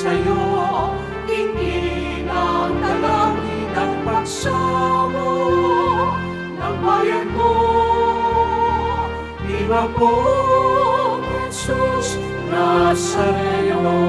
sa'yo, ingin ang dalangin at pagsamo ng bayan mo. Viva po, Jesus Nazareno.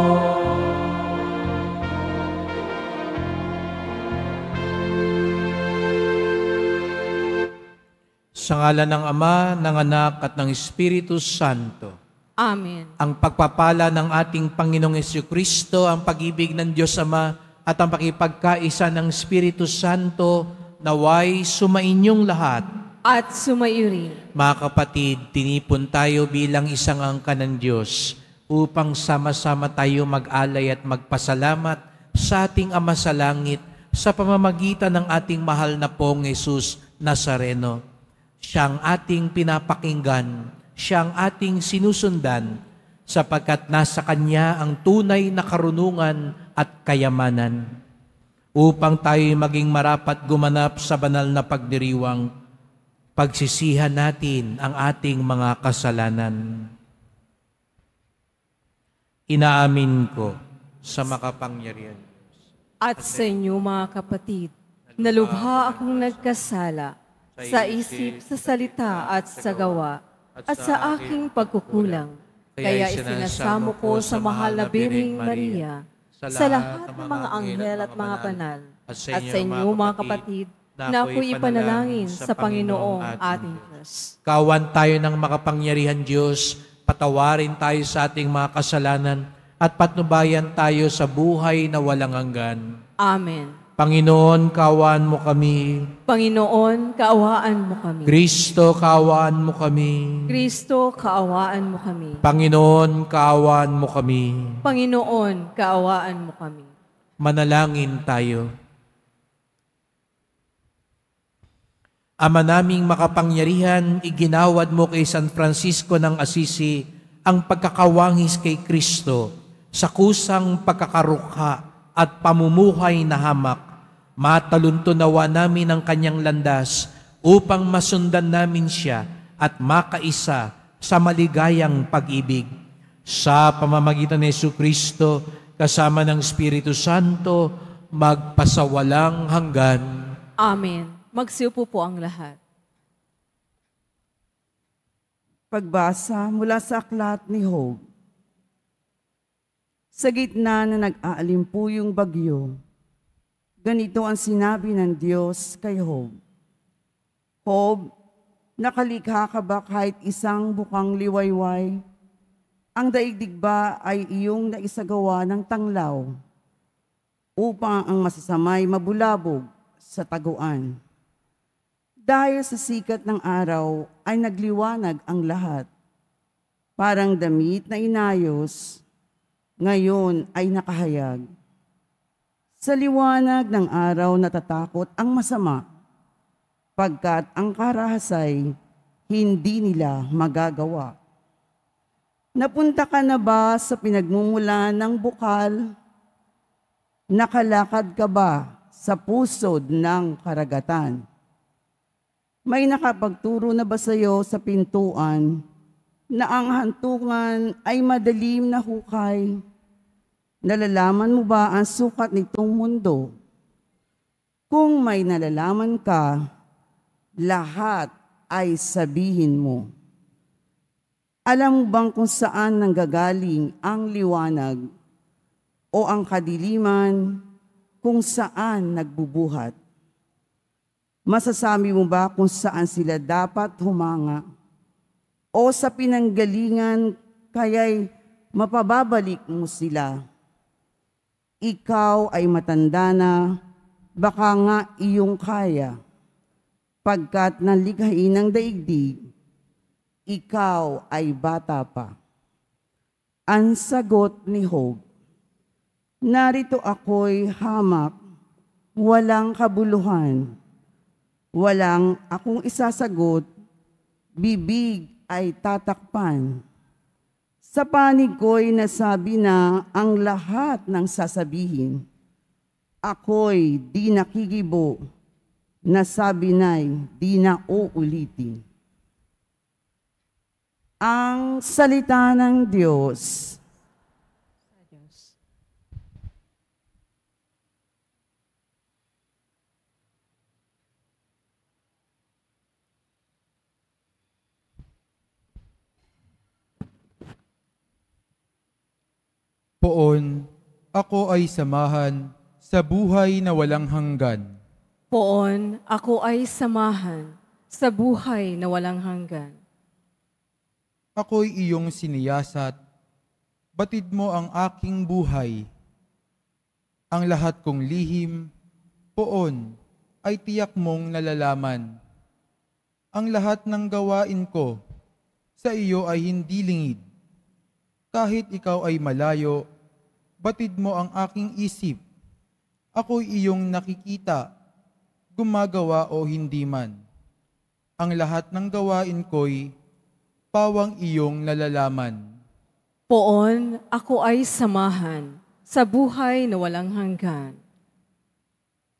Sa ngalan ng Ama, ng Anak, at ng Espiritu Santo. Amen. Ang pagpapala ng ating Panginoong Jesucristo, ang pag-ibig ng Diyos Ama, at ang pakipagkaisa ng Espiritu Santo, naway sumainyong lahat. At sumaiyo rin. Mga kapatid, tinipon tayo bilang isang angkan ng Diyos upang sama-sama tayo mag-alay at magpasalamat sa ating Ama sa Langit sa pamamagitan ng ating mahal na pong Jesus Nazareno. Siya ang ating pinapakinggan, siya ang ating sinusundan, sapagkat nasa Kanya ang tunay na karunungan at kayamanan. Upang tayo maging marapat gumanap sa banal na pagdiriwang, pagsisihan natin ang ating mga kasalanan. Inaamin ko sa makapangyarihan At sa inyo mga kapatid, nalubha akong nagkasala sa isip, sa salita at sa gawa, at sa aking pagkukulang. Kaya isinasamo ko sa mahal na Birhing Maria, sa lahat ng mga anghel at mga banal, at sa inyo mga kapatid, na ako'y ipanalangin sa Panginoong ating Diyos. Kawan tayo ng makapangyarihan Diyos, patawarin tayo sa ating mga kasalanan, at patnubayan tayo sa buhay na walang hanggan. Amen. Panginoon, kaawaan mo kami. Panginoon, kaawaan mo kami. Kristo, kaawaan mo kami. Kristo, kaawaan mo kami. Panginoon, kaawaan mo kami. Panginoon, kaawaan mo kami. Manalangin tayo. Ama naming makapangyarihan, iginawad mo kay San Francisco ng Assisi ang pagkakawangis kay Kristo sa kusang pagkakarukha at pamumuhay na hamak. Mataluntunawa namin ang kanyang landas upang masundan namin siya at makaisa sa maligayang pag-ibig. Sa pamamagitan ni Jesucristo, kasama ng Espiritu Santo, magpasawalang hanggan. Amen. Magsiupo po ang lahat. Pagbasa mula sa aklat ni Job. Sa gitna na nag-aalimpuyong bagyo, ganito ang sinabi ng Diyos kay Job. Job, nakalikha ka ba kahit isang bukang liwayway? Ang daigdig ba ay iyong naisagawa ng tanglaw upang ang masasamay mabulabog sa taguan? Dahil sa sikat ng araw ay nagliwanag ang lahat. Parang damit na inayos, ngayon ay nakahayag. Sa liwanag ng araw natatakot ang masama, pagkat ang karahasay hindi nila magagawa. Napunta ka na ba sa pinagmumulan ng bukal? Nakalakad ka ba sa pusod ng karagatan? May nakapagturo na ba sa iyo sa pintuan na ang hantungan ay madilim na hukay? Nalalaman mo ba ang sukat nitong mundo? Kung may nalalaman ka, lahat ay sabihin mo. Alam mo bang kung saan nanggagaling ang liwanag o ang kadiliman kung saan nagbubuhat? Masasabi mo ba kung saan sila dapat humanga? O sa pinanggalingan kaya'y mapababalik mo sila? Ikaw ay matanda na, baka nga iyong kaya. Pagkat nalikhain ng daigdig, ikaw ay bata pa. Ang sagot ni Job, narito ako'y hamak, walang kabuluhan. Walang akong isasagot, bibig ay tatakpan. Sa panig ko'y nasabi na ang lahat ng sasabihin. Ako'y di nakikibo, nasabi na'y di na uulitin. Ang salita ng Diyos. Poon, ako ay samahan sa buhay na walang hanggan. Poon, ako ay samahan sa buhay na walang hanggan. Ako'y iyong siniyasat, batid mo ang aking buhay. Ang lahat kong lihim, poon, ay tiyak mong nalalaman. Ang lahat ng gawain ko sa iyo ay hindi lingid. Kahit ikaw ay malayo, batid mo ang aking isip. Ako'y iyong nakikita, gumagawa o hindi man. Ang lahat ng gawain ko'y pawang iyong nalalaman. Poon, ako ay samahan sa buhay na walang hanggan.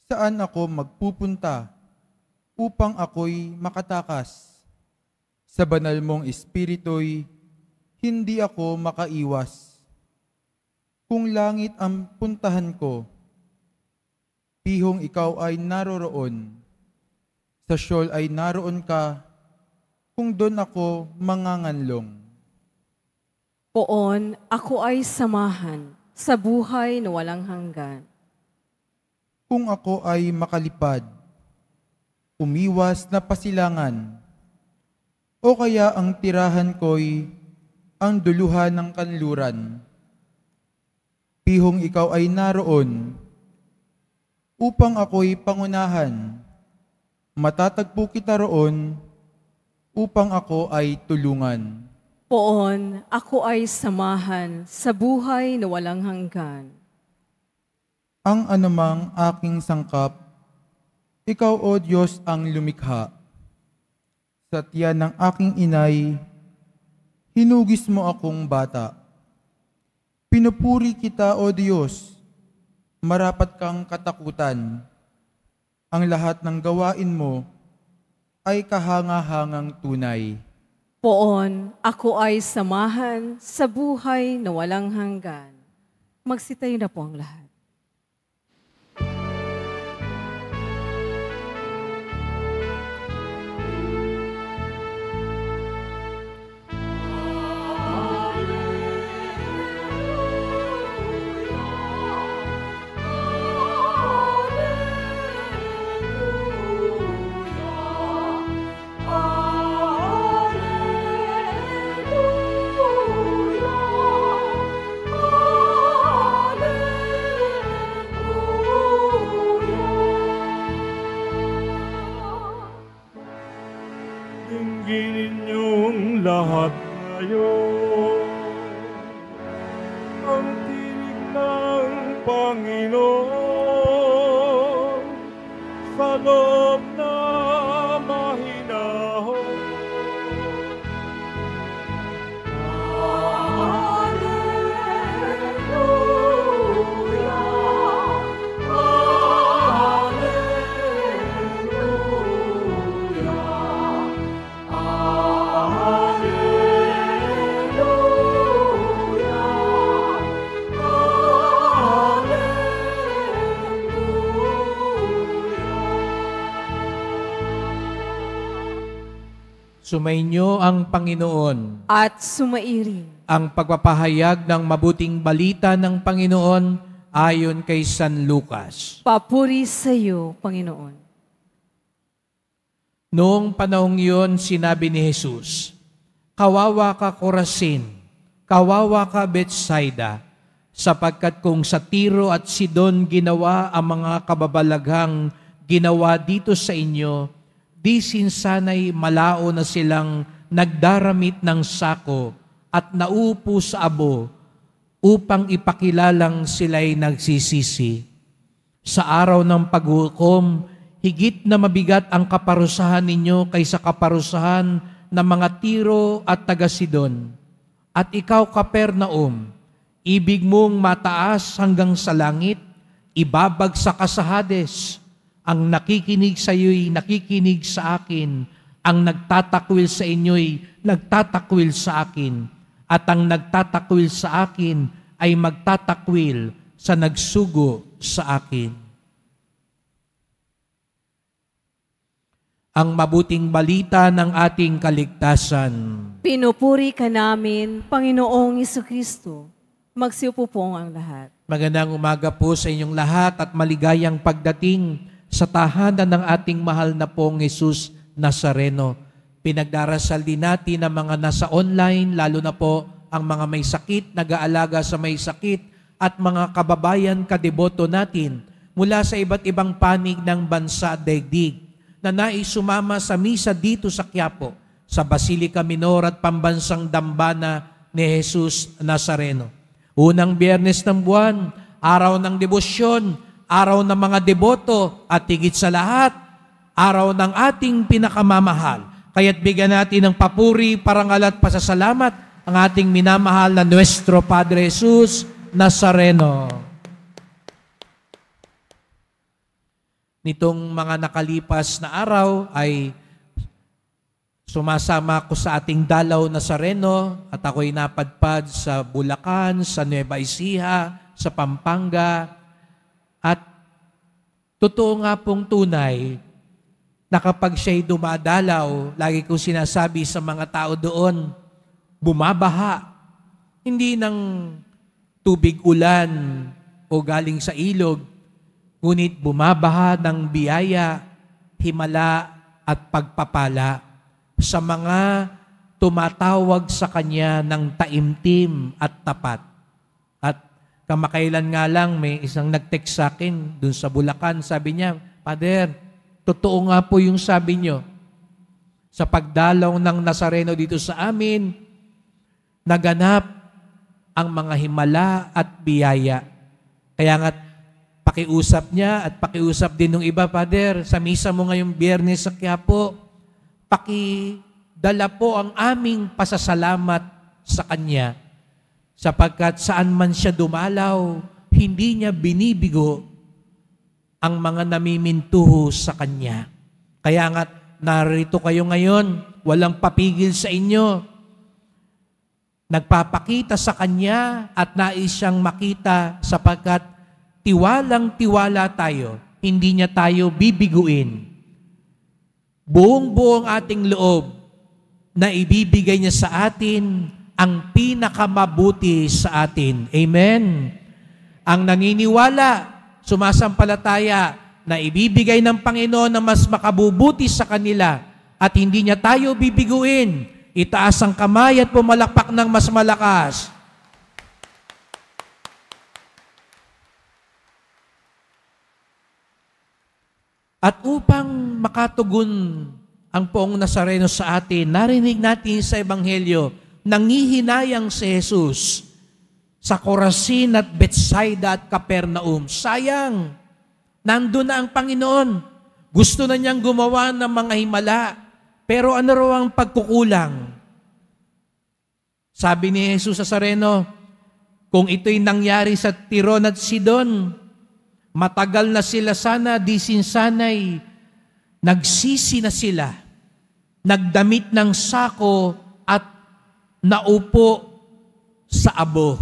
Saan ako magpupunta upang ako'y makatakas? Sa banal mong espiritu'y hindi ako makaiwas. Kung langit ang puntahan ko, pihong ikaw ay naroroon. Sa Sheol ay naroon ka, kung doon ako manganganlong. Poon, ako ay samahan sa buhay na walang hanggan. Kung ako ay makalipad, umiwas na pasilangan, o kaya ang tirahan ko'y ang duluhan ng kanluran. Pihong ikaw ay naroon, upang ako'y pangunahan. Matatagpo kita roon, upang ako ay tulungan. Poon, ako ay samahan sa buhay na walang hanggan. Ang anumang aking sangkap, ikaw, O Diyos, ang lumikha. Sa tiyan ng aking inay, hinugis mo akong bata. Pinupuri kita, O Diyos, marapat kang katakutan. Ang lahat ng gawain mo ay kahanga-hangang tunay. Poon, ako ay samahan sa buhay na walang hanggan. Magsitayo na po ang lahat. Dingginin niyong lahat ngayon ang tinig ng Panginoon sa loob na mahinahon. Sumainyo ang Panginoon. At sumairing. Ang pagpapahayag ng mabuting balita ng Panginoon ayon kay San Lucas. Papuri sa iyo, Panginoon. Noong panahong iyon, sinabi ni Jesus, "Kawawa ka, Corazin, kawawa ka, Bethsaida, sapagkat kung sa Tiro at Sidon ginawa ang mga kababalaghang ginawa dito sa inyo, di sinsanay malao na silang nagdaramit ng sako at naupo sa abo upang ipakilalang sila'y nagsisisi. Sa araw ng paghukom, higit na mabigat ang kaparusahan ninyo kaysa kaparusahan ng mga Tiro at taga-Sidon. At ikaw, Capernaum, ibig mong mataas hanggang sa langit, ibabagsak ka sa Hades. Ang nakikinig sa iyo'y nakikinig sa akin, ang nagtatakwil sa inyo'y nagtatakwil sa akin, at ang nagtatakwil sa akin ay magtatakwil sa nagsugo sa akin." Ang mabuting balita ng ating kaligtasan. Pinupuri ka namin, Panginoong Jesucristo. Magsiupo po ang lahat. Magandang umaga po sa inyong lahat at maligayang pagdating sa tahanan ng ating mahal na pong Jesus Nazareno. Pinagdarasal din natin ang mga nasa online, lalo na po ang mga may sakit, nag-aalaga sa may sakit, at mga kababayan kadeboto natin mula sa iba't ibang panig ng bansa at daigdig na nais sumama sa misa dito sa Quiapo, sa Basilica Minor at Pambansang Dambana ni Jesus Nazareno. Unang Biyernes ng buwan, araw ng debosyon, araw ng mga deboto, at higit sa lahat, araw ng ating pinakamamahal. Kaya't bigyan natin ng papuri, parangal at pasasalamat ang ating minamahal na Nuestro Padre Jesus Nazareno. Nitong mga nakalipas na araw ay sumasama ako sa ating dalaw Nazareno at ako'y napadpad sa Bulacan, sa Nueva Ecija, sa Pampanga. At totoo nga pong tunay na kapag siya'y dumadalaw, lagi kong sinasabi sa mga tao doon, bumabaha. Hindi ng tubig ulan o galing sa ilog, ngunit bumabaha ng biyaya, himala at pagpapala sa mga tumatawag sa Kanya ng taimtim at tapat. At kamakailan nga lang, may isang nag-text sa akin dun sa Bulacan. Sabi niya, Father, totoo nga po yung sabi niyo. Sa pagdalaw ng Nazareno dito sa amin, naganap ang mga himala at biyaya. Kaya nga, pakiusap niya at pakiusap din ng iba, Father, sa misa mo ngayong Biyernes sa Quiapo, pakidala po ang aming pasasalamat sa Kanya, sapagkat saan man siya dumalaw, hindi niya binibigo ang mga namimintuho sa Kanya. Kaya nga, narito kayo ngayon, walang papigil sa inyo. Nagpapakita sa Kanya at nais siyang makita sapagkat tiwalang-tiwala tayo, hindi niya tayo bibiguin. Buong-buong ating loob na ibibigay niya sa atin ang pinakamabuti sa atin. Amen. Ang naniniwala, sumasampalataya na ibibigay ng Panginoon na mas makabubuti sa kanila at hindi niya tayo bibiguin, itaas ang kamay at pumalakpak ng mas malakas. At upang makatugon ang poong Nazareno sa atin, narinig natin sa Ebanghelyo, nangihinayang si Jesus sa Corazin at Bethsaida at Capernaum. Sayang, nandun na ang Panginoon. Gusto na niyang gumawa ng mga himala. Pero ano raw ang pagkukulang? Sabi ni Jesus Nazareno, kung ito'y nangyari sa Tiron at Sidon, matagal na sila sana, di sinsanay, nagsisi na sila, nagdamit ng sako at naupo sa abo.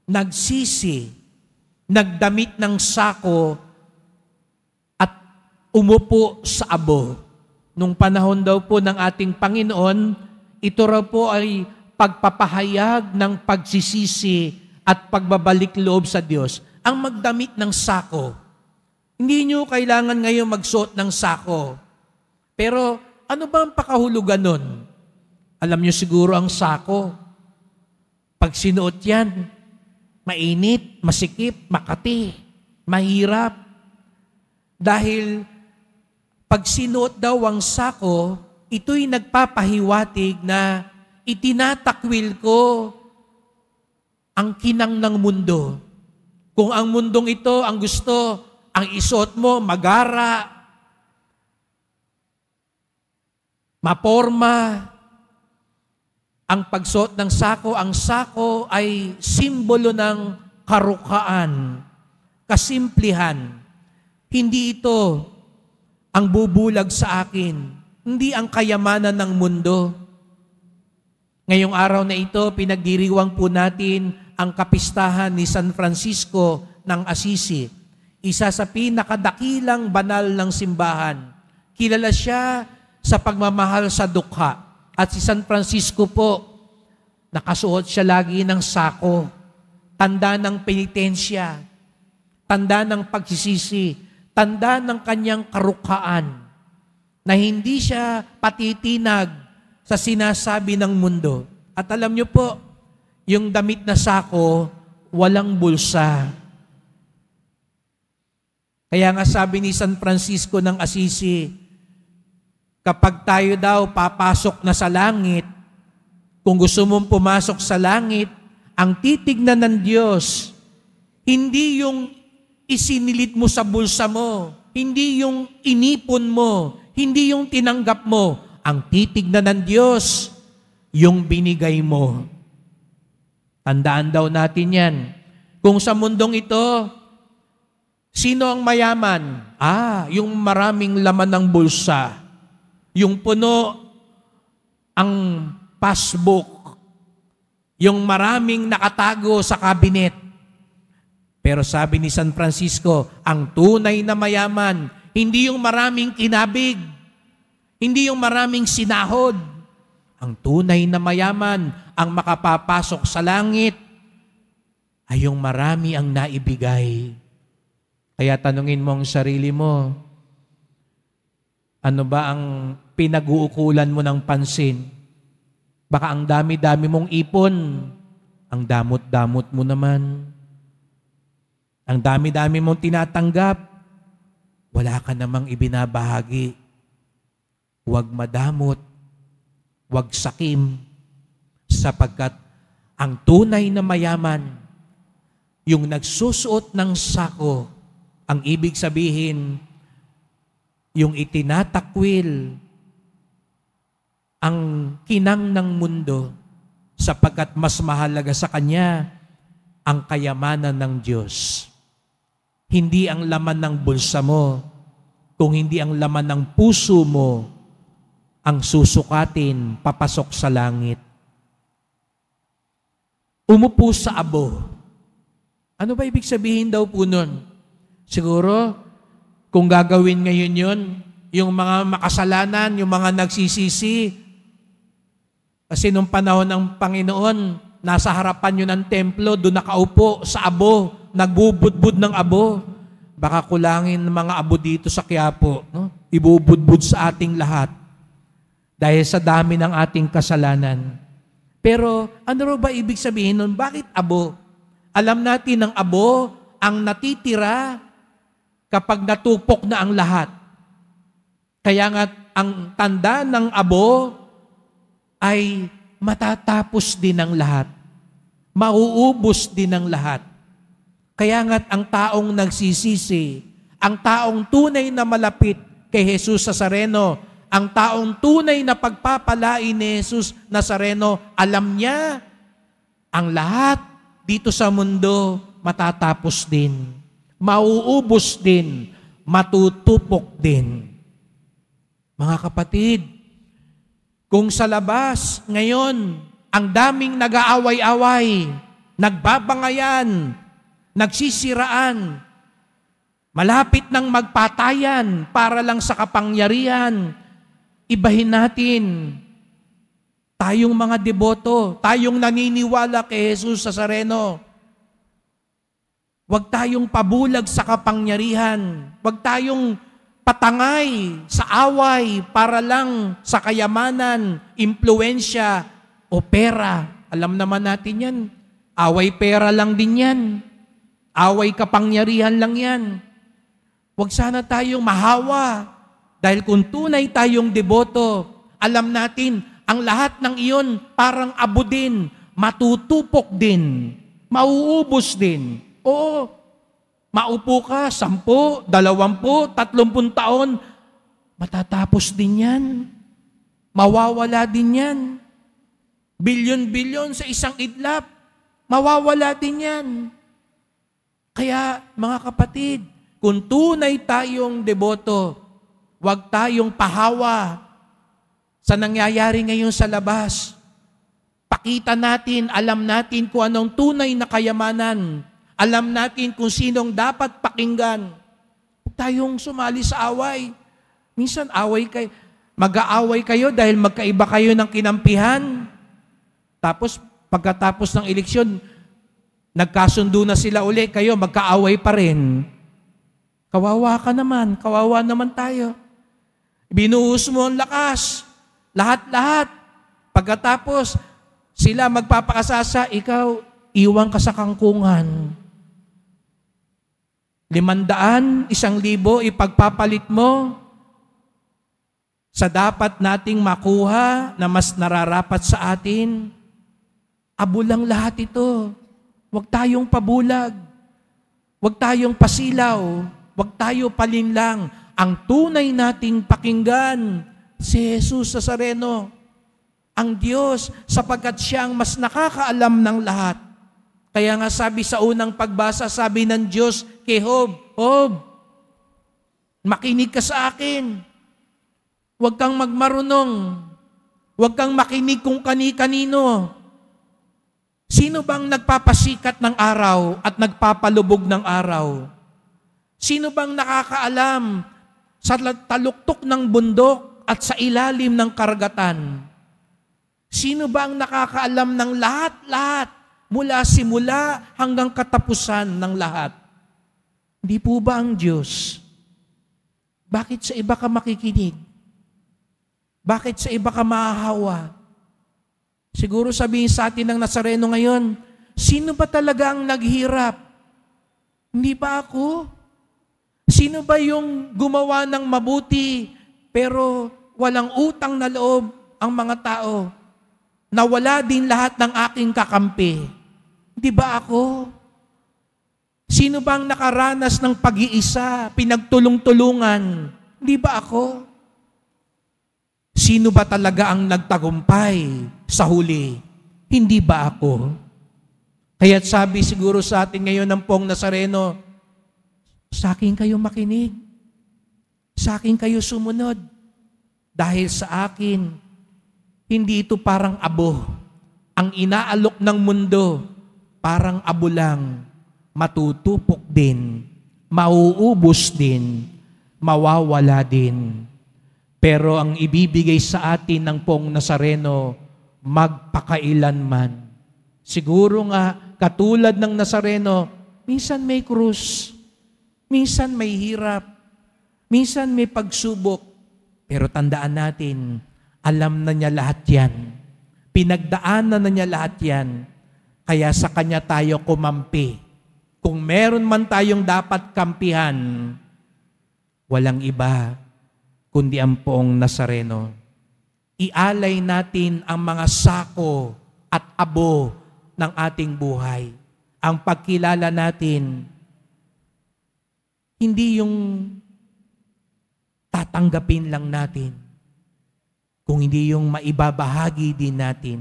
Nagsisi, nagdamit ng sako at umupo sa abo. Nung panahon daw po ng ating Panginoon, ito raw po ay pagpapahayag ng pagsisisi at pagbabalik loob sa Diyos. Ang magdamit ng sako. Hindi nyo kailangan ngayon magsuot ng sako. Pero ano ba ang pakahulugan nun? Alam nyo siguro ang sako. Pag sinuot yan, mainit, masikip, makati, mahirap. Dahil pag sinuot daw ang sako, ito'y nagpapahiwatig na itinatakwil ko ang kinang ng mundo. Kung ang mundong ito, ang gusto, ang isuot mo, magara, maporma, ang pagsuot ng sako, ang sako ay simbolo ng karukaan, kasimplihan. Hindi ito ang bubulag sa akin, hindi ang kayamanan ng mundo. Ngayong araw na ito, pinagdiriwang po natin ang kapistahan ni San Francisco ng Assisi, isa sa pinakadakilang banal ng simbahan. Kilala siya sa pagmamahal sa dukha. At si San Francisco po, nakasuot siya lagi ng sako. tanda ng penitensya, tanda ng pagsisisi, tanda ng kanyang karukhaan, na hindi siya patitinag sa sinasabi ng mundo. At alam niyo po, yung damit na sako, walang bulsa. Kaya nga sabi ni San Francisco ng Assisi, kapag tayo daw papasok na sa langit, kung gusto mong pumasok sa langit, ang titignan ng Diyos, hindi yung isinilit mo sa bulsa mo, hindi yung inipon mo, hindi yung tinanggap mo. Ang titignan ng Diyos, yung binigay mo. Tandaan daw natin yan. Kung sa mundong ito, sino ang mayaman? Yung maraming laman ng bulsa. Yung puno ang passbook. Yung maraming nakatago sa kabinet. Pero sabi ni San Francisco, ang tunay na mayaman, hindi yung maraming kinabig, hindi yung maraming sinahod. Ang tunay na mayaman, ang makapapasok sa langit, ay yung marami ang naibigay. Kaya tanungin mo ang sarili mo, ano ba ang pinag-uukulan mo ng pansin? Baka ang dami-dami mong ipon, ang damot-damot mo naman. Ang dami-dami mong tinatanggap, wala ka namang ibinabahagi. Huwag madamot, huwag sakim, sapagkat ang tunay na mayaman, yung nagsusuot ng sako, ang ibig sabihin, yung itinatakwil ang kinang ng mundo, sapagkat mas mahalaga sa kanya ang kayamanan ng Diyos. Hindi ang laman ng bulsa mo, kung hindi ang laman ng puso mo ang susukatin papasok sa langit. Umupo sa abo. Ano ba ibig sabihin daw po nun? Siguro, kung gagawin ngayon yun, yung mga makasalanan, yung mga nagsisisi, kasi nung panahon ng Panginoon, nasa harapan yun ng templo, doon nakaupo sa abo, nagbubudbud ng abo. Baka kulangin ng mga abo dito sa Quiapo, no? Ibubudbud sa ating lahat dahil sa dami ng ating kasalanan. Pero ano raw ba ibig sabihin nun? Bakit abo? Alam natin ng abo ang natitira kapag natupok na ang lahat. Kaya nga ang tanda ng abo ay matatapos din ang lahat. Mauubos din ang lahat. Kaya nga't ang taong nagsisisi, ang taong tunay na malapit kay Jesus Nazareno, ang taong tunay na pagpapalain ni Jesus Nazareno, alam niya, ang lahat dito sa mundo matatapos din, mauubos din, matutupok din. Mga kapatid, kung sa labas ngayon, ang daming nag-aaway-away, nagbabangayan, nagsisiraan, malapit ng magpatayan para lang sa kapangyarihan, ibahin natin, tayong mga deboto, tayong naniniwala kay Jesus Nazareno, huwag tayong pabulag sa kapangyarihan, huwag tayong patangay sa away para lang sa kayamanan, impluensya o pera. Alam naman natin yan, away pera lang din yan. Away kapangyarihan lang yan. Huwag sana tayong mahawa. Dahil kung tunay tayong deboto, alam natin, ang lahat ng iyon parang abo din, matutupok din, mauubos din. Oo, maupo ka, 10, 20, 30 taon, matatapos din yan. Mawawala din yan. Bilyon-bilyon sa isang idlap, mawawala din yan. Kaya, mga kapatid, kung tunay tayong deboto, huwag tayong pahawa sa nangyayari ngayon sa labas. Pakita natin, alam natin kung anong tunay na kayamanan. Alam natin kung sinong dapat pakinggan. Huwag tayong sumali sa away. Minsan, mag-aaway kayo dahil magkaiba kayo ng kinampihan. Tapos, pagkatapos ng eleksyon, Nagkasundo na sila uli, kayo magkaaway pa rin. Kawawa ka naman, kawawa naman tayo. Binuhos mo ang lakas, lahat-lahat. Pagkatapos, sila magpapakasasa, ikaw, iwan ka sa kangkungan. 500, 1,000, ipagpapalit mo sa dapat nating makuha na mas nararapat sa atin. Abulang lahat ito. Huwag tayong pabulag. Huwag tayong pasilaw. Huwag tayo palinlang. Ang tunay nating pakinggan, si Jesus Nazareno, ang Diyos, sapagkat siyang mas nakakaalam ng lahat. Kaya nga sabi sa unang pagbasa, sabi ng Diyos kay Job, Job, makinig ka sa akin. Huwag kang magmarunong. Huwag kang makinig kung kani-kanino. Sino bang nagpapasikat ng araw at nagpapalubog ng araw? Sino bang nakakaalam sa taluktok ng bundok at sa ilalim ng karagatan? Sino ba ang nakakaalam ng lahat-lahat mula simula hanggang katapusan ng lahat? Hindi po ba ang Diyos? Bakit sa iba ka makikinig? Bakit sa iba ka mahahawa? Siguro sabihin sa atin ng Nazareno ngayon, sino ba talaga ang naghirap? Hindi ba ako? Sino ba yung gumawa ng mabuti pero walang utang na loob ang mga tao? Nawala din lahat ng aking kakampi. Hindi ba ako? Sino bang nakaranas ng pag-iisa, pinagtulong-tulungan? Hindi ba ako? Sino ba talaga ang nagtagumpay sa huli? Hindi ba ako? Kaya't sabi siguro sa atin ngayon ng Pong Nazareno, sa akin kayo makinig. Sa akin kayo sumunod. Dahil sa akin, hindi ito parang abo. Ang inaalok ng mundo, parang abo lang. Matutupok din, mauubos din, mawawala din. Pero ang ibibigay sa atin ng Pong Nazareno, magpakailanman. Siguro nga, katulad ng Nazareno, minsan may krus, minsan may hirap, minsan may pagsubok. Pero tandaan natin, alam na niya lahat yan. Pinagdaanan na niya lahat yan. Kaya sa Kanya tayo kumampi. Kung meron man tayong dapat kampihan, walang iba kundi ang Poong Nazareno. Ialay natin ang mga sako at abo ng ating buhay. Ang pagkilala natin, hindi yung tatanggapin lang natin, kung hindi yung maibabahagi din natin.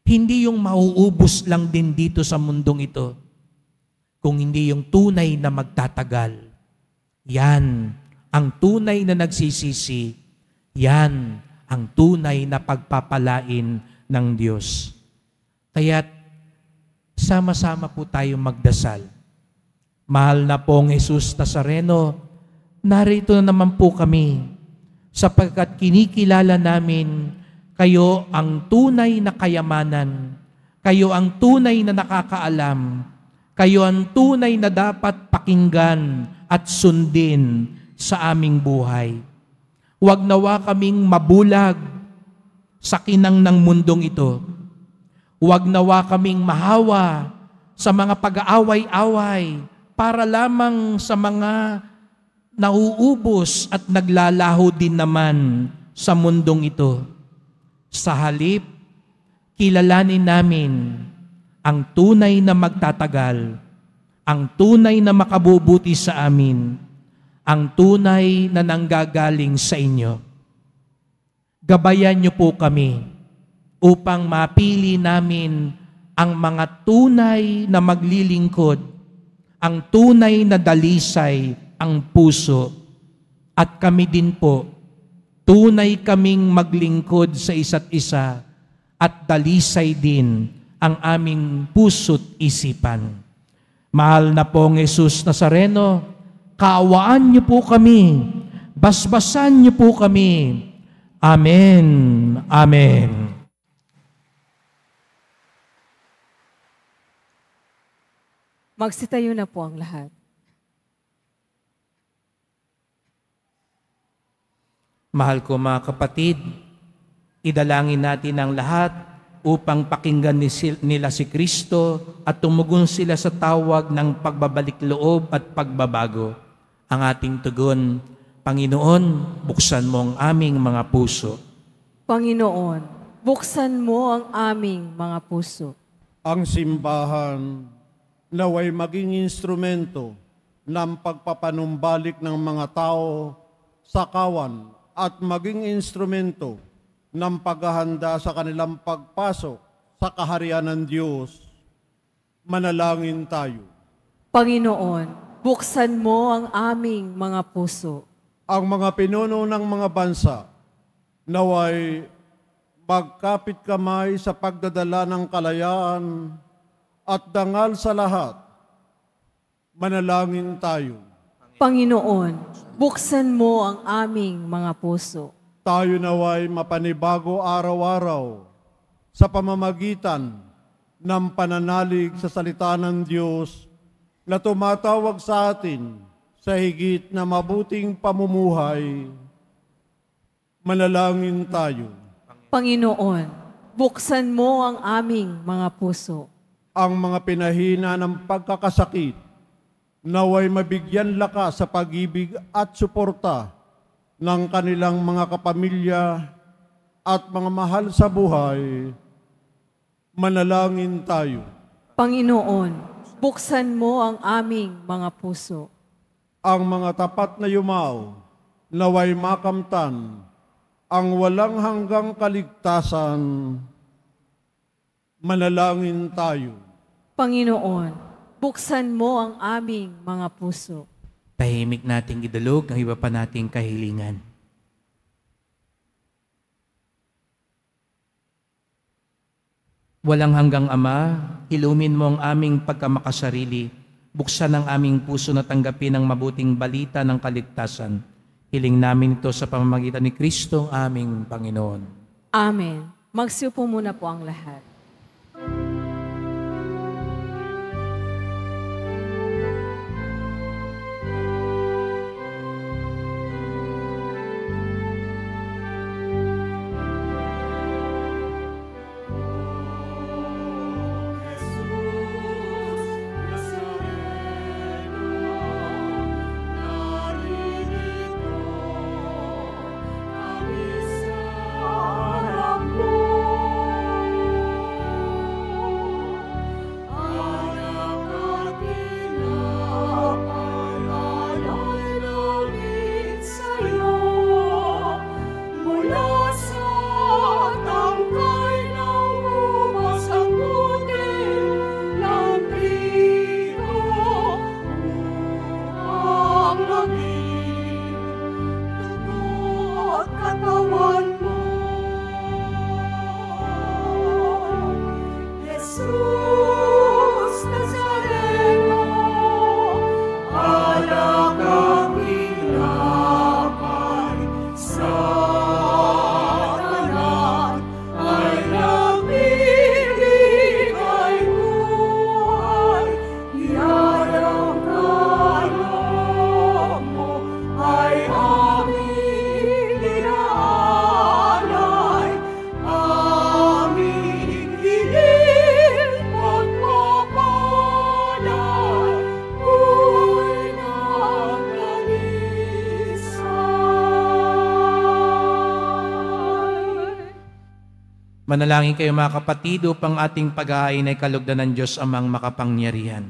Hindi yung mauubos lang din dito sa mundong ito, kung hindi yung tunay na magtatagal. Yan ang tunay na nagsisisi. Yan ang tunay na pagpapalain ng Diyos. Kaya't sama-sama po tayong magdasal. Mahal na Pong Jesus Nazareno, narito na naman po kami sapagkat kinikilala namin kayo ang tunay na kayamanan, kayo ang tunay na nakakaalam, kayo ang tunay na dapat pakinggan at sundin sa aming buhay. Huwag nawa kaming mabulag sa kinang ng mundong ito. Huwag nawa kaming mahawa sa mga pag-aaway-away para lamang sa mga nauubos at naglalaho din naman sa mundong ito. Sa halip, kilalanin namin ang tunay na magtatagal, ang tunay na makabubuti sa amin, ang tunay na nanggagaling sa inyo. Gabayan niyo po kami upang mapili namin ang mga tunay na maglilingkod, ang tunay na dalisay ang puso, at kami din po, tunay kaming maglingkod sa isa't isa at dalisay din ang aming puso't isipan. Mahal na Pong Jesus Nazareno, kaawaan niyo po kami, basbasan niyo po kami. Amen. Amen. Magsitayo na po ang lahat. Mahal ko mga kapatid, idalangin natin ang lahat upang pakinggan nila si Kristo at tumugon sila sa tawag ng pagbabalik loob at pagbabago. Ang ating tugon, Panginoon, buksan mo ang aming mga puso. Panginoon, buksan mo ang aming mga puso. Ang simbahan naway maging instrumento ng pagpapanumbalik ng mga tao sa kawan at maging instrumento ng paghahanda sa kanilang pagpasok sa kaharian ng Diyos. Manalangin tayo. Panginoon, buksan mo ang aming mga puso. Ang mga pinuno ng mga bansa naway magkapit kamay sa pagdadala ng kalayaan at dangal sa lahat. Manalangin tayo. Panginoon, buksan mo ang aming mga puso. Tayo naway mapanibago araw-araw sa pamamagitan ng pananalig sa salita ng Diyos na tumatawag sa atin sa higit na mabuting pamumuhay. Manalangin tayo. Panginoon, buksan mo ang aming mga puso. Ang mga pinahina ng pagkakasakit naway mabigyan lakas sa pag-ibig at suporta ng kanilang mga kapamilya at mga mahal sa buhay. Manalangin tayo. Panginoon, buksan mo ang aming mga puso. Ang mga tapat na yumao naway makamtan ang walang hanggang kaligtasan. Manalangin tayo. Panginoon, buksan mo ang aming mga puso. Tahimik nating idulog ang iba pa nating kahilingan. Walang hanggang Ama, ilumin mo ang aming pagkamakasarili, buksan ang aming puso na tanggapin ang mabuting balita ng kaligtasan. Hiling namin ito sa pamamagitan ni Kristo, aming Panginoon. Amen. Magsiupo muna po ang lahat. Manalangin kayo mga kapatid upang ating pag-aayin ay kalugdan ng Diyos amang makapangyarihan.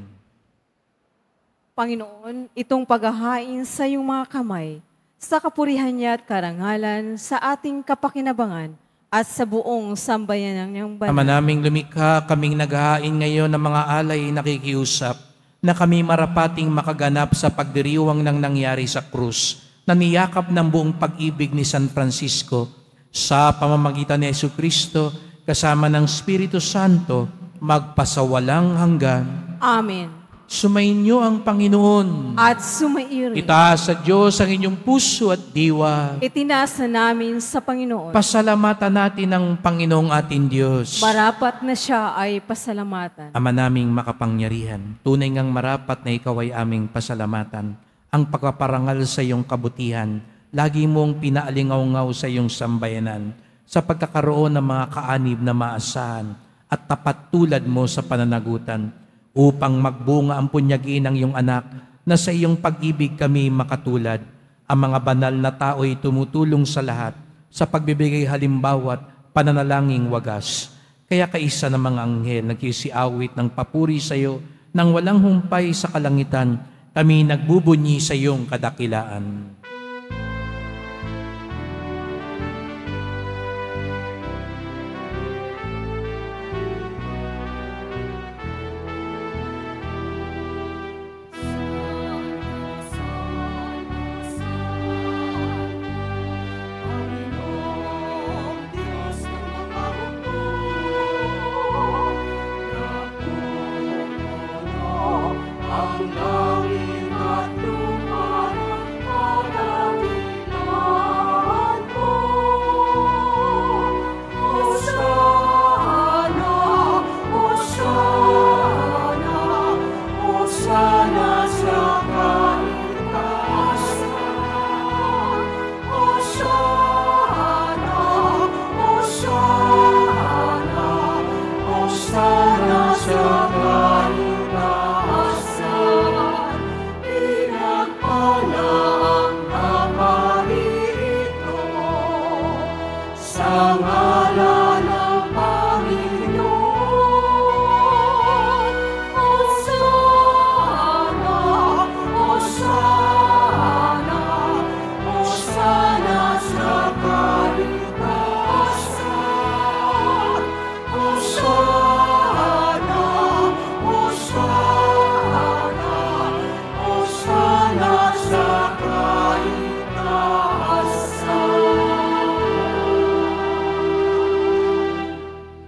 Panginoon, itong paghahain sa iyong mga kamay, sa kapurihan niya at karangalan, sa ating kapakinabangan, at sa buong sambayan ng iyong banal. Ama naming lumikha, kaming naghahain ngayon ng mga alay nakikiusap, na kami marapating makaganap sa pagdiriwang ng nangyari sa krus, na niyakap ng buong pag-ibig ni San Francisco, sa pamamagitan ni Jesucristo, kasama ng Espiritu Santo, magpasawalang hanggan. Amen. Sumainyo ang Panginoon. At sumairin. Itaas sa Diyos ang inyong puso at diwa. Itinasa namin sa Panginoon. Pasalamatan natin ang Panginoong ating Diyos. Marapat na siya ay pasalamatan. Ama naming makapangyarihan, tunay ngang marapat na ikaw ay aming pasalamatan. Ang pagpaparangal sa iyong kabutihan, lagi mong pinaalingaw-ngaw sa iyong sambayanan, sa pagkakaroon ng mga kaanib na maasahan at tapat tulad mo sa pananagutan, upang magbunga ang punyagi ng iyong anak na sa iyong pag-ibig kami makatulad. Ang mga banal na tao ay tumutulong sa lahat sa pagbibigay halimbawa at pananalangin wagas. Kaya kaisa ng mga anghel nagkisiawit ng papuri sa iyo nang walang humpay sa kalangitan, kami nagbubunyi sa iyong kadakilaan.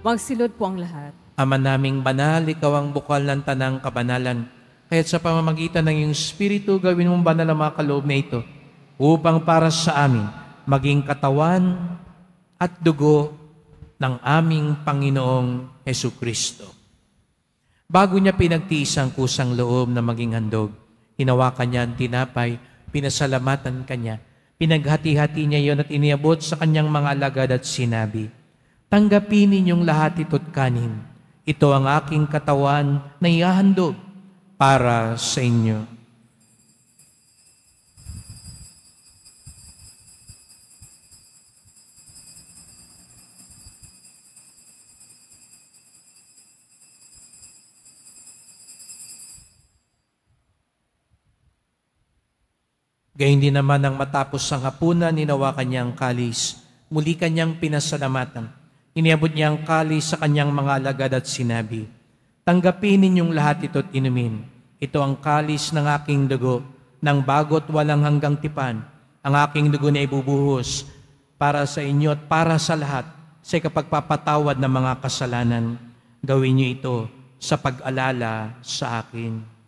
Magsilod po ang lahat. Ama naming banal, ikaw ang bukal ng tanang kabanalan. Kaya't sa pamamagitan ng iyong Espiritu, gawin mong banal ang mga kaloob na ito, upang para sa amin, maging katawan at dugo ng aming Panginoong Hesukristo. Bago niya pinagtiis ang kusang loob na maging handog, hinawakan niya ang tinapay, pinasalamatan kanya, pinaghati-hati niya iyon at iniabot sa kanyang mga alagad at sinabi, "Tanggapin ninyong lahat ito't kanin. Ito ang aking katawan na ihahandog para sa inyo." Gayun din naman ang matapos ang hapunan, hinawakan niya ang kalis. Muli kanyang pinasalamatan. Iniabot niya ang kalis sa kanyang mga alagad at sinabi, "Tanggapin ninyong lahat ito't inumin. Ito ang kalis ng aking dugo, ng bago't walang hanggang tipan. Ang aking dugo na ibubuhos para sa inyo at para sa lahat sa kapagpapatawad ng mga kasalanan. Gawin niyo ito sa pag-alala sa akin."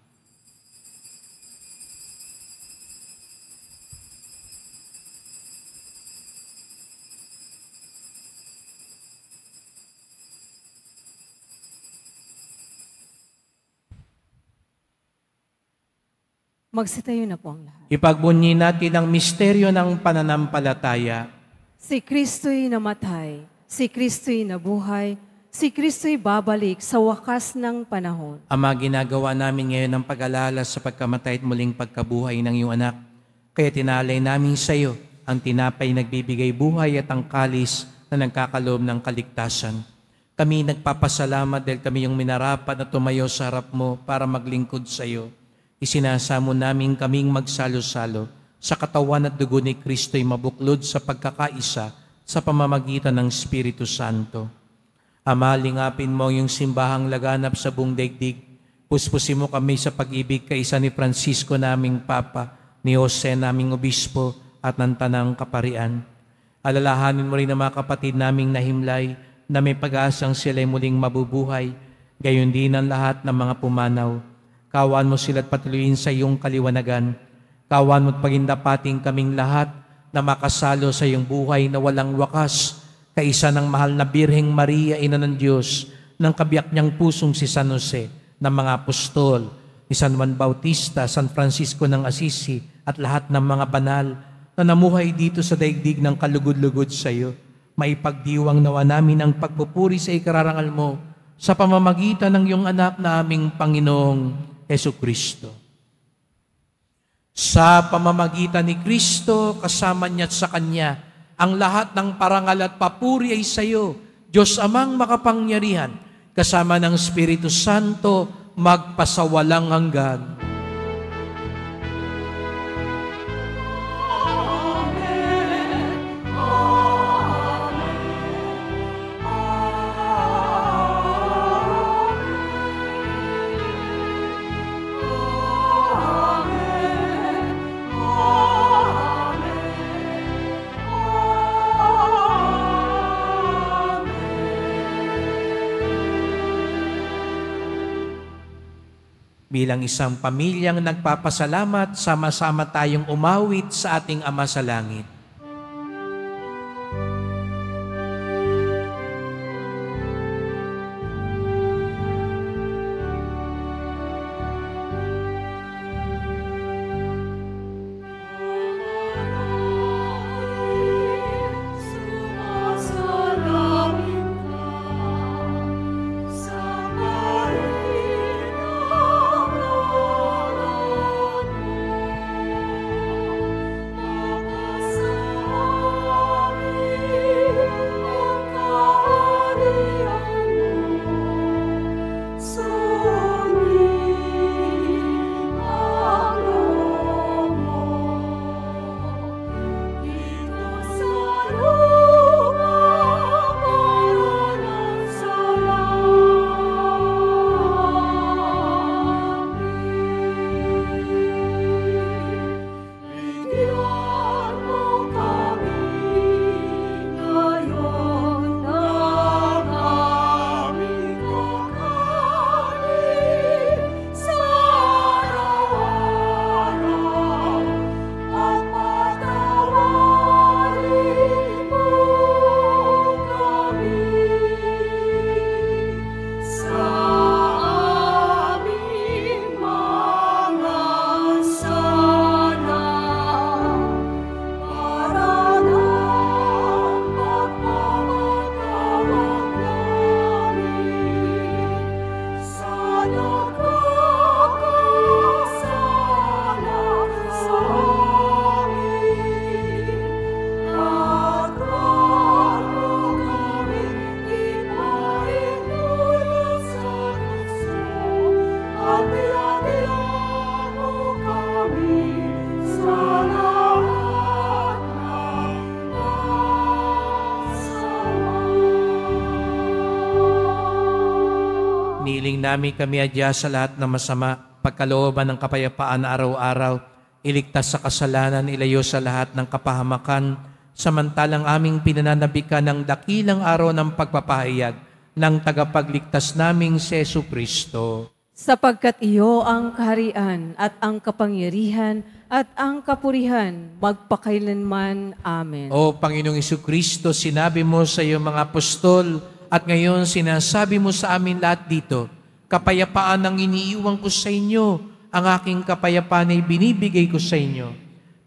Magsitayo na po ang lahat. Ipagbunyi natin ang misteryo ng pananampalataya. Si Kristo'y namatay, si Kristo'y nabuhay, si Kristo'y babalik sa wakas ng panahon. Ama, ginagawa namin ngayon ang pag-alala sa pagkamatay at muling pagkabuhay ng iyong anak. Kaya tinalay namin sa iyo ang tinapay nagbibigay buhay at ang kalis na nagkakaloob ng kaligtasan. Kami nagpapasalamat dahil kami yung minarapat na tumayo sa harap mo para maglingkod sa iyo. Isinasamo namin kaming magsalo-salo sa katawan at dugo ni Kristo'y mabuklod sa pagkakaisa sa pamamagitan ng Espiritu Santo. Ama, lingapin mo yung simbahang laganap sa buong daigdig. Puspusin mo kami sa pag-ibig kaisa ni Francisco naming Papa, ni Jose naming Obispo at ng Tanang Kaparian. Alalahanin mo rin ang mga kapatid naming nahimlay na may pag-asang sila'y muling mabubuhay, gayon din ang lahat ng mga pumanaw. Kaawaan mo sila at patuloyin sa iyong kaliwanagan. Kaawaan mo at pagindapating kaming lahat na makasalo sa iyong buhay na walang wakas, kaisa ng mahal na Birheng Maria, Ina ng Diyos, ng kabiyak niyang pusong si San Jose, ng mga apostol, ni San Juan Bautista, San Francisco ng Assisi, at lahat ng mga banal na namuhay dito sa daigdig ng kalugod-lugod sa iyo. Maipagdiwang nawa namin ang pagpupuri sa ikararangal mo sa pamamagitan ng iyong anak na aming Panginoong Hesukristo. Sa pamamagitan ni Kristo, kasama niya at sa Kanya, ang lahat ng parangal at papuri ay sa iyo, Diyos Amang makapangyarihan, kasama ng Espiritu Santo, magpasawalang hanggan. Bilang isang pamilyang nagpapasalamat, sama-sama tayong umawit sa ating Ama sa Langit. Hinihiling namin kami adya sa lahat ng masama, pagkalooban ng kapayapaan araw-araw, iligtas sa kasalanan, ilayo sa lahat ng kapahamakan, samantalang aming pinananabikan ng dakilang araw ng pagpapahayag ng tagapagligtas naming si Jesucristo. Sapagkat iyo ang kaharian at ang kapangyarihan at ang kapurihan magpakailanman. Amen. O Panginoong Jesucristo, sinabi mo sa iyong mga apostol at ngayon sinasabi mo sa amin lahat dito, kapayapaan ang iniiwan ko sa inyo, ang aking kapayapaan ay binibigay ko sa inyo.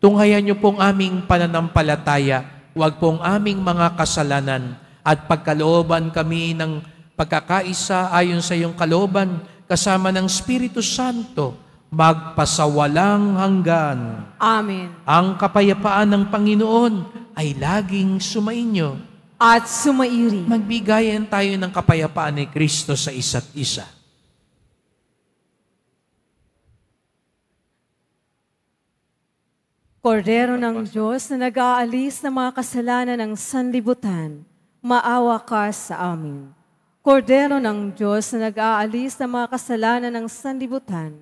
Tunghayan niyo pong aming pananampalataya, huwag pong aming mga kasalanan, at pagkalooban kami ng pagkakaisa ayon sa iyong kalooban, kasama ng Espiritu Santo, magpasawalang hanggan. Amen. Ang kapayapaan ng Panginoon ay laging sumainyo. At sumairi. Magbigayan tayo ng kapayapaan ni Kristo sa isa't isa. Kordero ng Diyos na nag-aalis ng mga kasalanan ng sanlibutan, maawa ka sa amin. Kordero ng Diyos na nag-aalis ng mga kasalanan ng sanlibutan,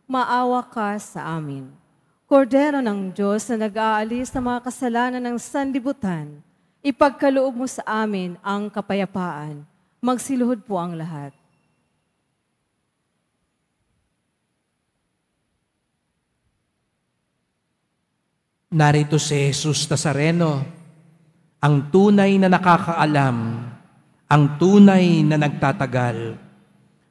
maawa ka sa amin. Kordero ng Diyos na nag-aalis ng mga kasalanan ng sanlibutan, ipagkaloob mo sa amin ang kapayapaan. Magsiluhod po ang lahat. Narito si Jesus Nazareno, ang tunay na nakakaalam, ang tunay na nagtatagal.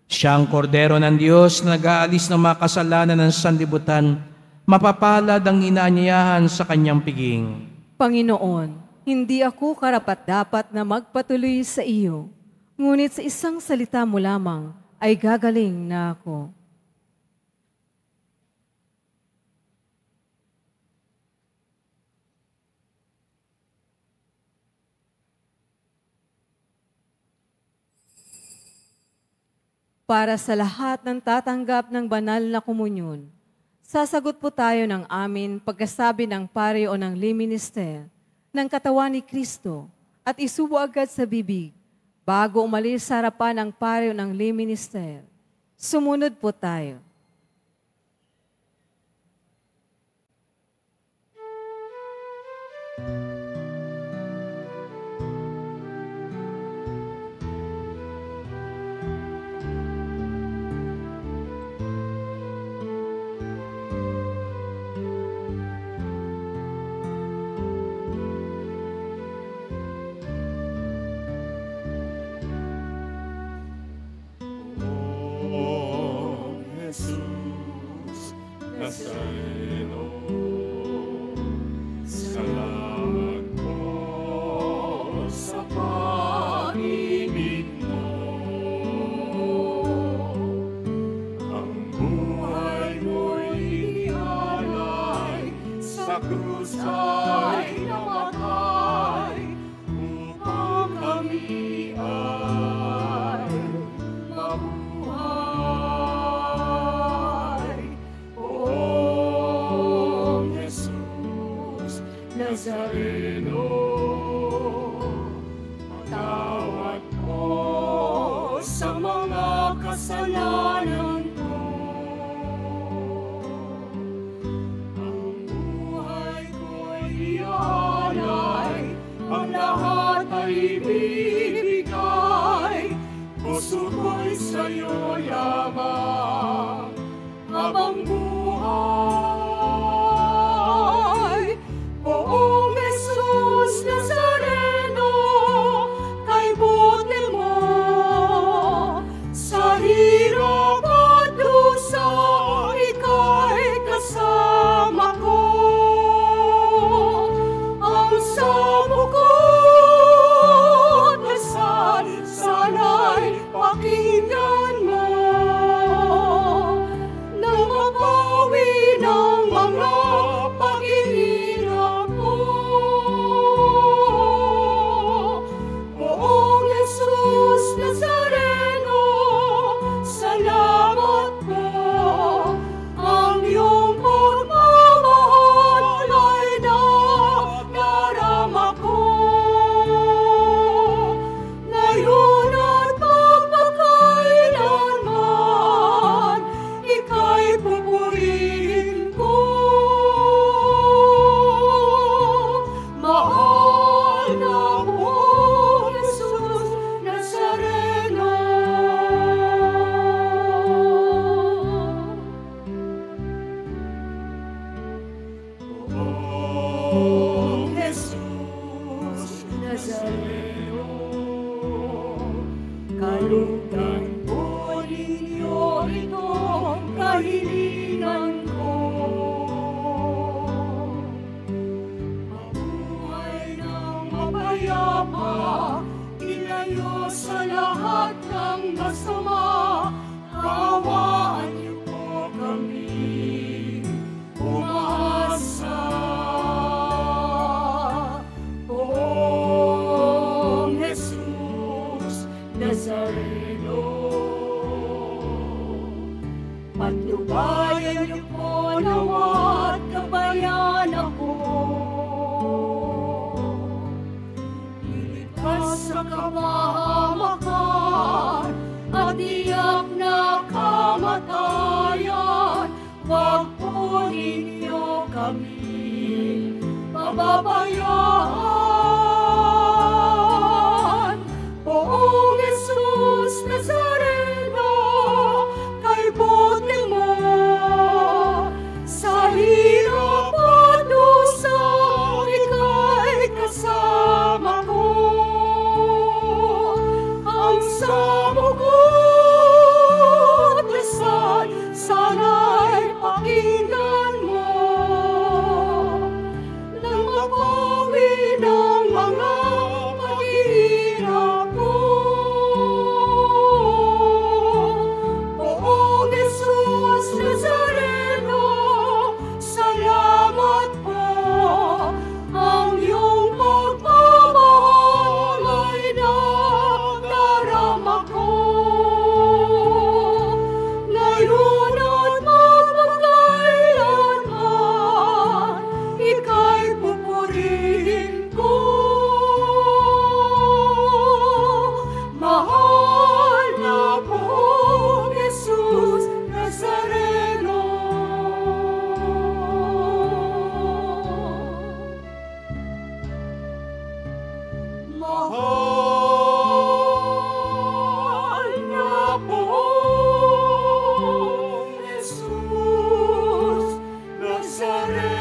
Siya ang kordero ng Diyos na nag-aalis ng mga kasalanan ng sanlibutan, mapapalad ang inaanyayahan sa kanyang piging. Panginoon, hindi ako karapat-dapat na magpatuloy sa iyo, ngunit sa isang salita mo lamang ay gagaling na ako. Para sa lahat ng tatanggap ng banal na komunyon, sasagot po tayo ng amin pagkasabi ng pari o ng liminister ng katawan ni Kristo at isubo agad sa bibig bago umalis sa harapan ng pari o ng liminister. Sumunod po tayo. Jesus Nazareno, salamat po sa pag-ibig mo. Ang buhay mo'y inialay, sa krus ay namatay, upang kami ay mabuhay. Nazareno, patawad po sa mga kasalanan ko. Ang buhay ko'y ialay, ang lahat ay ibibigay. Puso ko'y sa'yo lamang habang buhay. Poong Jesus Nazareno, kay buti mo, sa hirap at dusa, ika'y kasama ko. Ang sabukot na sana'y pakinggan mo, nang mapawi ng mga paghihirap ko. Poong Jesus Nazareno, salamat po. Ang iyong pagmamahal ay nadarama ko. Ngayon at magpakailanman, ika'y pupurihin ko. Mahal na Poong Jesus Nazareno. Poong Jesus Nazareno, kalugdan po ninyo itong kahilingan ko. Mabuhay ng mapayapa, ilayo sa lahat ng masama. Kaawaan niyo po kami umaasa. Poong Jesus Nazareno, patnubayan niyo po nawat kabayan ako. Iligtas sa kapahamakan at tiyak na kamatayan. Wag po ninyo kami pababayaan. Poong Jesus Nazareno, kay buti mo, sa hirap at dusa, Nazareno.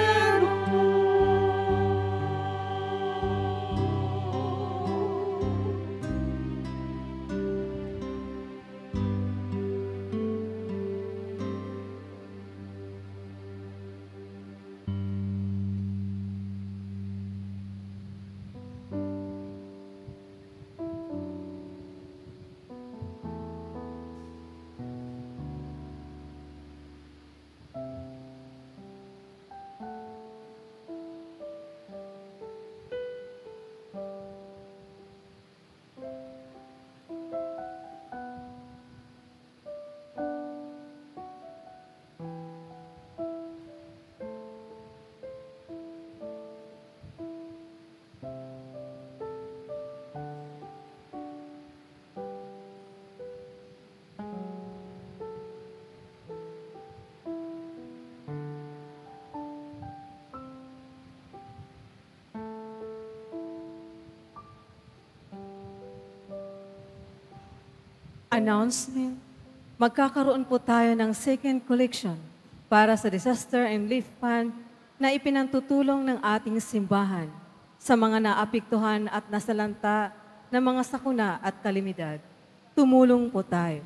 Announcement. Magkakaroon po tayo ng second collection para sa Disaster and Relief Fund na ipinantutulong ng ating simbahan sa mga naapektuhan at nasalanta ng mga sakuna at kalamidad. Tumulong po tayo.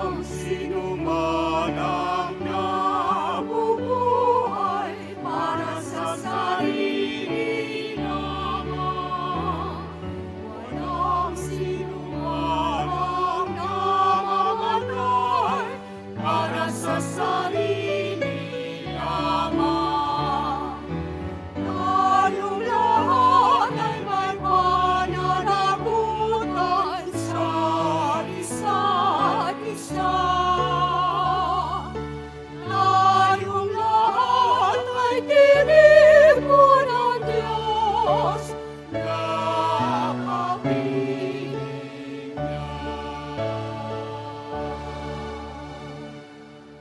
Ang sinuman ang nabubuhay para sa sarili lamang. Walang sinuman ang namamatay para sa sarili lamang. Tayong lahat ay may pananagutan sa isa't isa. Tayong lahat ay tinipon ng Diyos na kapiling niya.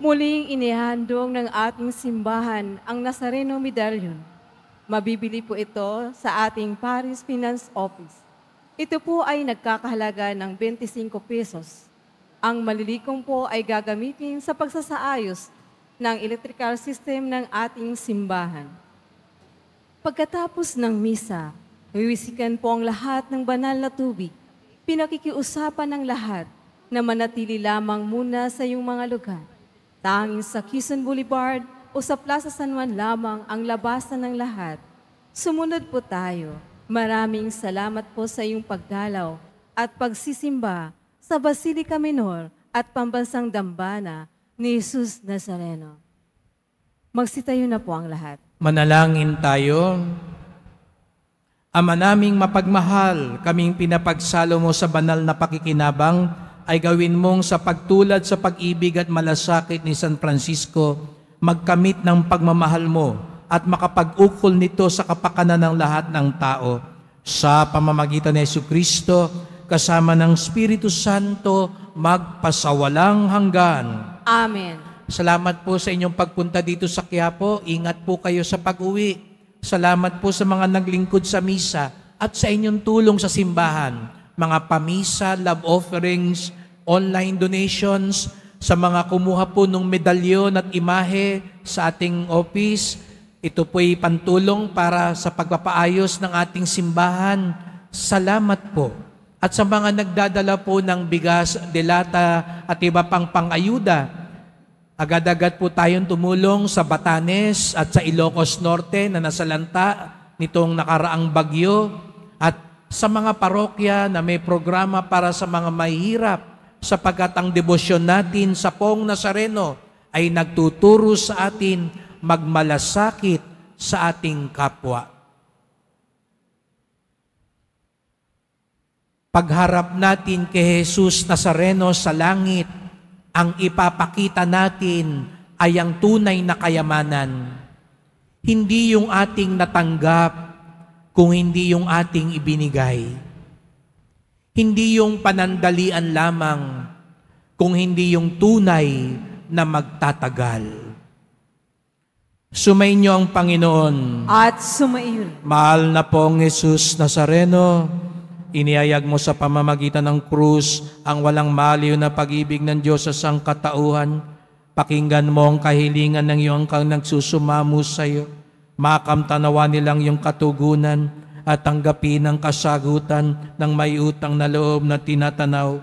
Muling inihandog ng ating simbahan ang Nazareno Medallion. Mabibili po ito sa ating Paris Finance Office. Ito po ay nagkakahalaga ng 25 pesos. Ang malilikong po ay gagamitin sa pagsasaayos ng electrical system ng ating simbahan. Pagkatapos ng misa, wiwisikan po ang lahat ng banal na tubig. Pinakikiusapan ng lahat na manatili lamang muna sa iyong mga lugar. Tanging sa Quezon Boulevard o sa Plaza San Juan lamang ang labasan ng lahat. Sumunod po tayo. Maraming salamat po sa iyong pagdalaw at pagsisimba sa Basilica Minor at Pambansang Dambana ni Jesus Nazareno. Magsitayo na po ang lahat. Manalangin tayo. Ama naming mapagmahal, kaming pinapagsalo mo sa banal na pakikinabang, ay gawin mong sa pagtulad sa pag-ibig at malasakit ni San Francisco, magkamit ng pagmamahal mo at makapag-ukol nito sa kapakanan ng lahat ng tao. Sa pamamagitan ni Jesucristo, kasama ng Espiritu Santo, magpasawalang hanggan. Amen. Salamat po sa inyong pagpunta dito sa Quiapo. Ingat po kayo sa pag-uwi. Salamat po sa mga naglingkod sa misa at sa inyong tulong sa simbahan. Mga pamisa, love offerings, online donations, sa mga kumuha po ng medalyon at imahe sa ating office. Ito po'y pantulong para sa pagpapaayos ng ating simbahan. Salamat po. At sa mga nagdadala po ng bigas, delata at iba pang pang-ayuda, agad-agad po tayong tumulong sa Batanes at sa Ilocos Norte na nasalanta nitong nakaraang bagyo, at sa mga parokya na may programa para sa mga mahihirap, sapagkat ang debosyon natin sa Poong Nazareno ay nagtuturo sa atin magmalasakit sa ating kapwa. Pagharap natin kay Jesus Nazareno sa langit, ang ipapakita natin ay ang tunay na kayamanan. Hindi yung ating natanggap, kung hindi yung ating ibinigay. Hindi yung panandalian lamang, kung hindi yung tunay na magtatagal. Sumainyo ang Panginoon. At sumairi. Mahal na pong Jesus Nazareno, inihayag mo sa pamamagitan ng krus ang walang maliw na pag-ibig ng Diyos sa sangkatauhan. Pakinggan mo ang kahilingan ng iyong kang nagsusumamo sa iyo. Makamtanawa nilang iyong katugunan at tanggapin ang kasagutan ng may utang na loob na tinatanaw.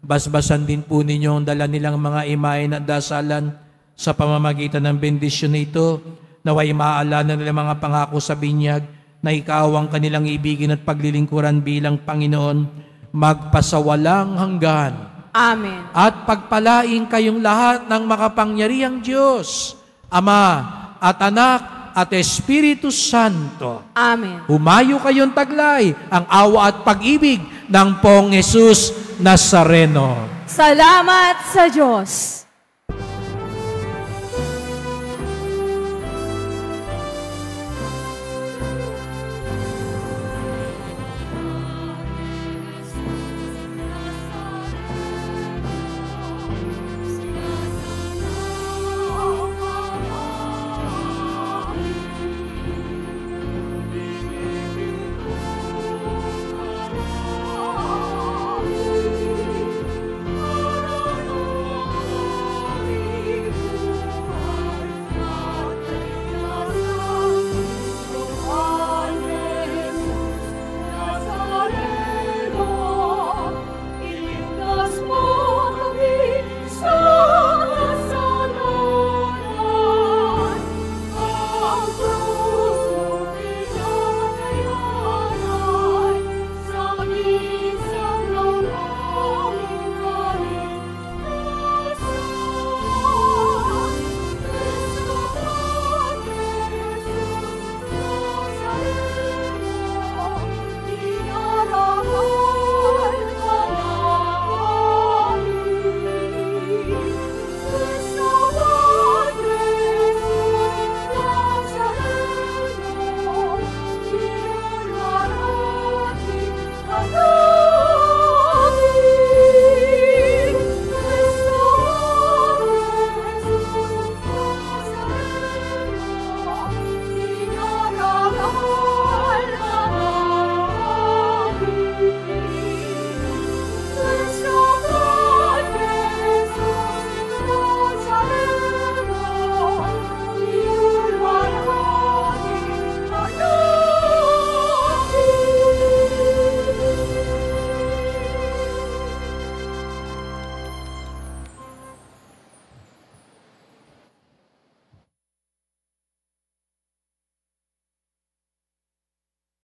Basbasan din po ninyo ang dala nilang mga imahen at dasalan sa pamamagitan ng bendisyon nito, naway maaalala nilang mga pangako sa binyag na ikaw ang kanilang ibigin at paglilingkuran bilang Panginoon, magpasawalang hanggan. Amen. At pagpalain kayong lahat ng makapangyarihang Diyos, Ama at Anak at Espiritu Santo. Amen. Humayo kayong taglay ang awa at pag-ibig ng Pong Jesus Nazareno. Salamat sa Diyos.